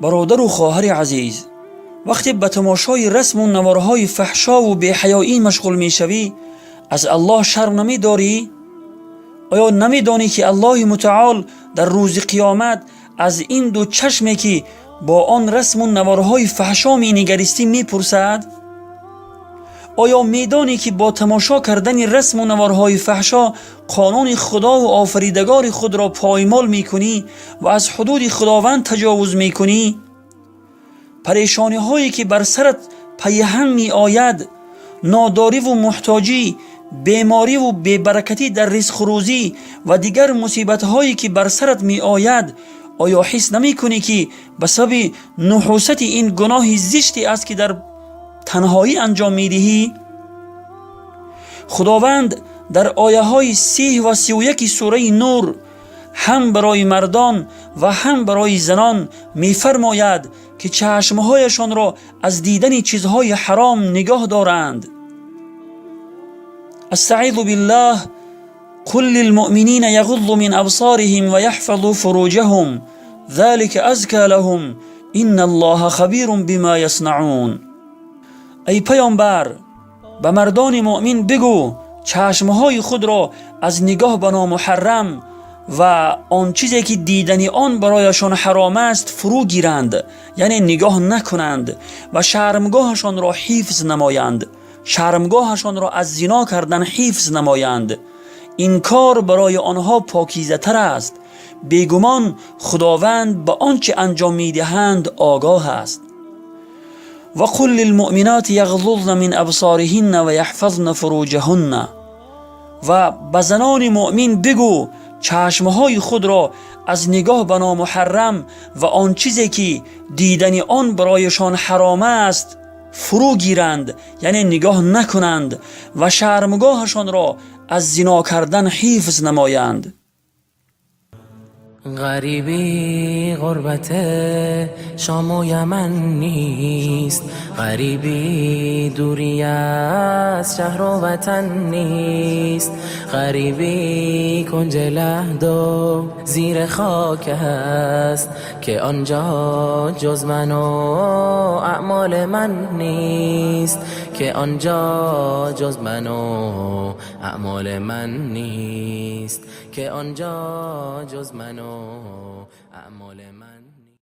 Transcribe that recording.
برادر و خواهر عزیز، وقتی به تماشای رسم و نوارهای فحشا و بی‌حیایی مشغول میشوی، از الله شرم نمیداری؟ آیا نمیدانی که الله متعال در روز قیامت از این دو چشمی که با آن رسم و نوارهای فحشا می نگریستی میپرسد؟ آیا میدانی که با تماشا کردن رسم و نوارهای فحشا قانون خدا و آفریدگار خود را پایمال میکنی و از حدود خداوند تجاوز میکنی؟ پریشانی هایی که بر سرت پیهم می آید، ناداری و محتاجی، بیماری و بیبرکتی در رزق و روزی و دیگر مصیبت هایی که بر سرت می آید، آیا حس نمی کنی که به سبب نحوست این گناه زشتی است که در تنهایی انجام می دهی؟ خداوند در آیه های 30 و 31 سوره نور هم برای مردان و هم برای زنان می فرماید که چشمهایشان را از دیدن چیزهای حرام نگاه دارند. استعیذ بالله قل للمؤمنین یغضوا من ابصارهم و یحفظوا فروجهم ذلك ازکی لهم ان الله خبیر بما یصنعون. ای پیامبر، به مردان مؤمن بگو چشمهای خود را از نگاه به نامحرم و آن چیزی که دیدنی آن برایشان حرام است فرو گیرند، یعنی نگاه نکنند و شرمگاهشان را حفظ نمایند، شرمگاهشان را از زنا کردن حفظ نمایند. این کار برای آنها پاکیزه تر است. بیگمان خداوند به آنچه انجام میدهند آگاه است. و قل للمؤمنات یغضضن من ابصارهن و یحفظن فروجهن. و به زنان مؤمن بگو چشمهای خود را از نگاه به نامحرم و آن چیزی که دیدن آن برایشان حرام است فرو گیرند، یعنی نگاه نکنند و شرمگاهشان را از زنا کردن حفظ نمایند. غریبی غربت شام و یمن نیست، غریبی دوری از شهر و وطن نیست، غریبی کنج لحد و زیر خاک است که آنجا جز من و اعمال من نیست، که آنجا جز من و اعمال من نیست، که آنجا جز من و اعمال من